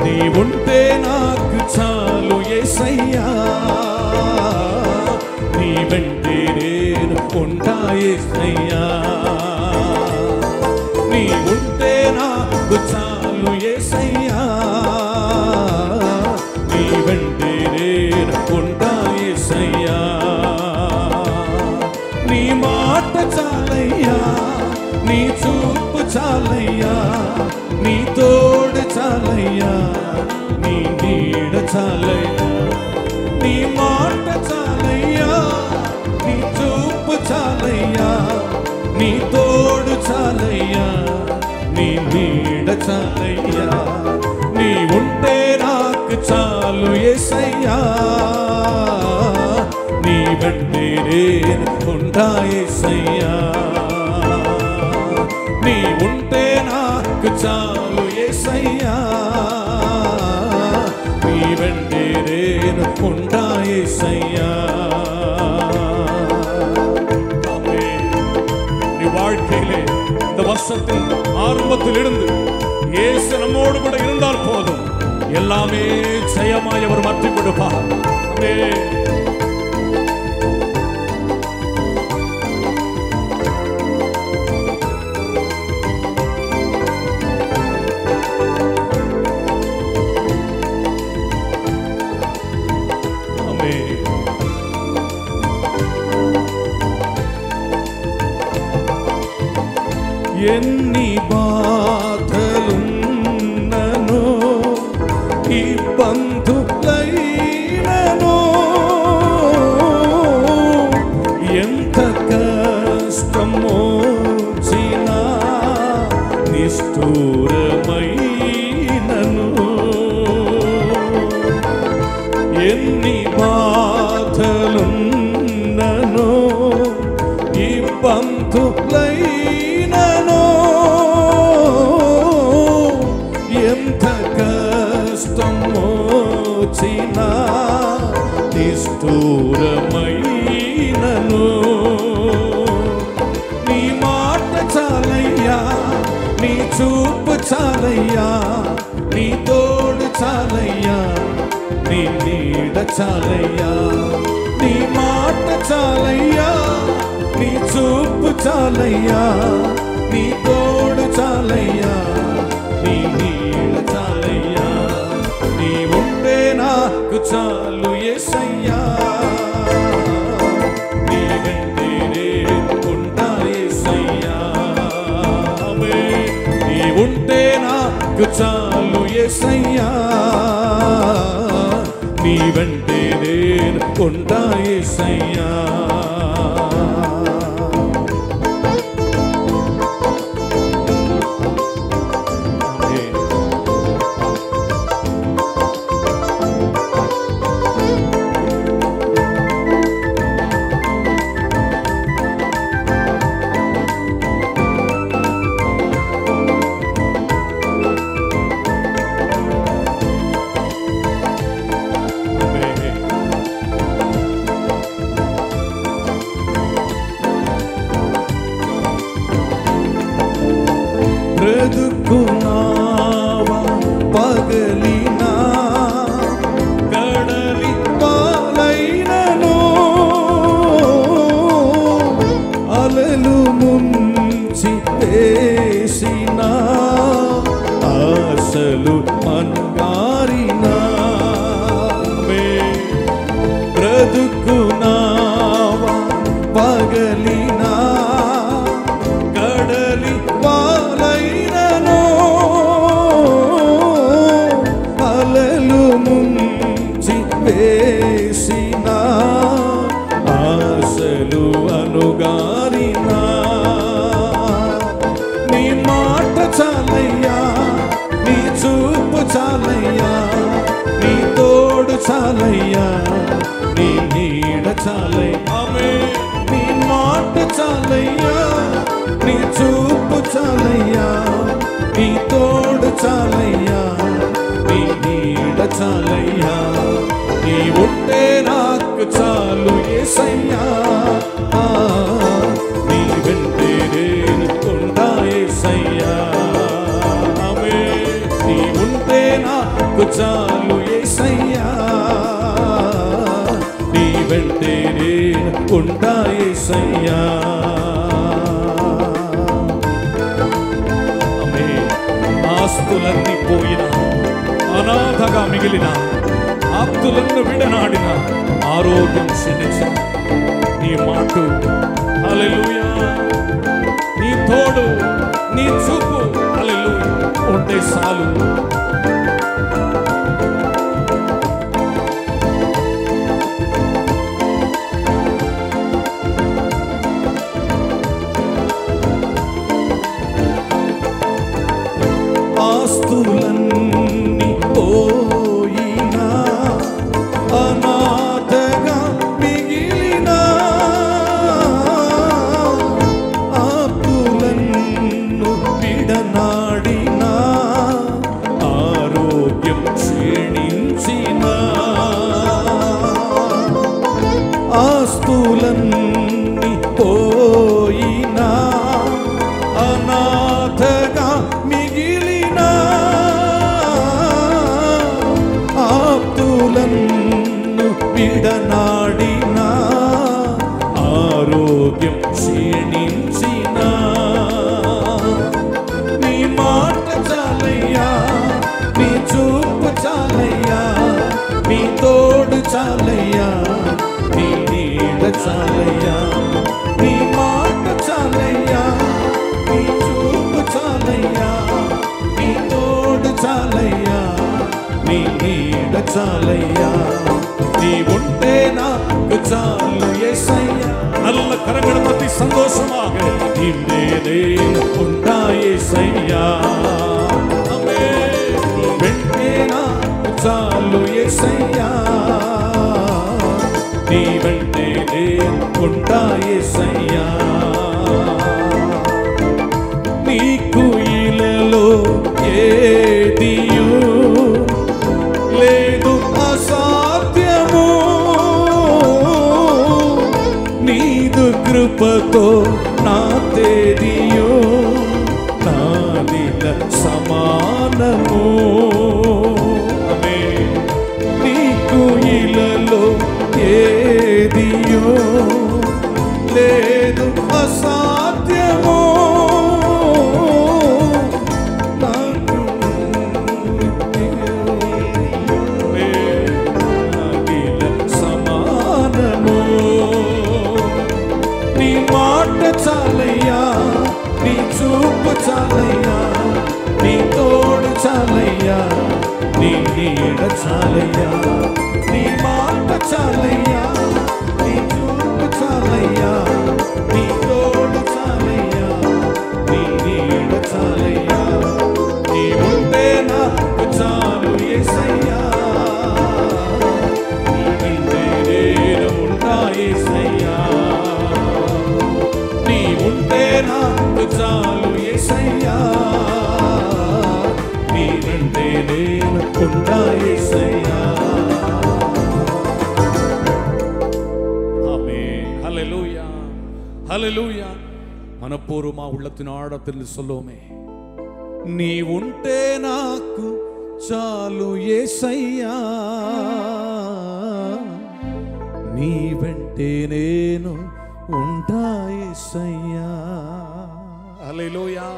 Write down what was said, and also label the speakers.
Speaker 1: నీ ఉంటే నాకు చాలు యేసయ్యా, నీ వెంటే నేను ఉంటా యేసయ్యా, నీ ఉంటే నాకు చాలు యేసయ్యా, నీ వెంటే నేను ఉంటా యేసయ్యా, నీ మాట చాలయ్యా, నీ చూపు చాలయ్యా, నీ తోడు చాలయ్యా, నీ నీడ చాలయ్యా, నీ మాట చాలయ్యా, నీ చూపు చాలయ్యా, నీ తోడు చాలయ్యా, నీ నీడ చాలయ్యా, నీ ఉంటే నాకు చాలు యేసయ్యా, నీ వెంటే నేను ఉంటా యేసయ్యా, నీ ఉంటే నాకు చాలు యేసయ్యా, నీ వెంటే నేను ఉంటా యేసయ్యా. நீ வாழ்க்கையிலே இந்த வருஷத்தின் ஆரம்பத்திலிருந்து இயேசு நம்மோடு கூட இருந்தால் போதும், எல்லாமே ஜெயமாய் அவர் மாற்றி கொடுப்பார். ఎన్ని బాధలున్ననో ఇబ్బందులైననో, ఎంత కష్టమొచ్చినా నిష్ఠూరమైనను, ఎన్ని బాధలున్ననో ఇబ్బందులైననో, ఎంత కష్టమొచ్చినా నిష్ఠూరమైనను, నీ మాట చాలయ్యా, నీ చూపు చాలయ్యా, నీ తోడు చాలయ్యా, నీ నీడ చాలయ్యా, నీ మాట చాలయ్యా, నీ చూపు చాలయ్యా, నీ తోడు చాలయ్యా, నీ నీడ చాలయ్యా, నీ ఉంటే నాకు చాలు యేసయ్యా, నీ వెంటే నేను ఉంటా యేసయ్యా, నీ ఉంటే నాకు చాలు యేసయ్యా, నీ వెంటే నేను ఉంటా యేసయ్యా. బ్రతుకున్నావా పగలినా కడలి పాలైనను, అలలు ముంచి వేసిన ఆశలు మనుగారినా, బ్రతుకున్నావా పగలినా కడలి పాలైనను, అలలు ముంచి వేసిన ఆశలు అనుగారినా, నీ మాట చాలయ్యా, నీ చూపు చాలయ్యా, నీ తోడు చాలయ్యా, నీ నీడ చాలయ్యా, నీ మాట చాలయ్యా, నీ చూపు చాలయ్యా, నీ తోడు చాలయ్యా, నీ నీడ చాలయ్యా, నీ ఉంటే నాకు చాలు యేసయ్యా, నీ వెంటే నేను ఉంటా యేసయ్యా, నీ ఉంటే నాకు నాకు చాలు యేసయ్యా, నీ వెంటే నేను ఉంటా యేసయ్యా. ఆస్తులన్నీ పోయిన, అనాథగా మిగిలిన, ఆప్తులను విడనాడిన, ఆరోగ్యం క్షీణించిన, నీ మాటు హల్లెలూయా, నీ తోడు, నీ చూపు హల్లెలూయా ఉంటే చాలు. ఆస్తులన్నీ పోయినా, అనాథగా మిగిలిన, ఆప్తులను విడనాడిన, ఆరోగ్యం క్షీణించిన, ఆస్తులన్నీ పోయినా, అనాథగా మిగిలిన, ఆప్తులను విడనాడిన, ఆరోగ్యం క్షీణించిన, నీ మాట చాలయ్యా, నీ చూపు చాలయ్యా, నీ తోడు చాలయ్యా, నీ నీడ చాలయ్యా, నీ మాట చాలయ్యా, నీ చూపు చాలయ్యా, నీ తోడు చాలయ్యా, నీ నీడ చాలయ్యా, నీ ఉంటే నాకు చాలు యేసయ్యా. நல்ல கரங்களை தட்டி சந்தோஷமாக இன்றே உண்டா యేసయ్యా, ஆமென். வெண்டே నాకు చాలు యేసయ్యా, నీ వెంటే ఉంటా యేసయ్యా. నీకు ఇలలో ఏదియు లేదు అసాధ్యము, నీదు కృపతో నా తేదియో నాదిల సమానము. ఆమేన్. నీకు ఇలలో ఏదియో లేదు అసాధ్యము, నాకు నాదిల సమానము. నీ మాట చాలయ్యా, నీ చూపు చాలయ్యా, నీ తోడు చాలయ్యా, నీ నీడ చాలయ్యా, నీ మాట చాలయ్యా, నీ చూపు చాలయ్యా, నీ తోడు చాలయ్యా, నీ నీడ చాలయ్యా, నీ ఉంటే నాకు చాలు యేసయ్యా, నీ వెంటే నేను ఉంటా యేసయ్యా, నీ ఉంటే నాకు చాలు యేసయ్యా, నీ వెంటే నేను ఉంటా యేసయ్యా. ஆமென். ஹல்லேலூயா, ஹல்லேலூயா. மனப்பூர்வமா உள்ளத்தின் ஆழத்தில் சொல்லுவோமே, நீ ఉంటే నాకు చాలు యేసయ్యా, నీ వెంటే నేను ఉంటా యేసయ్యా. హల్లెలూయా.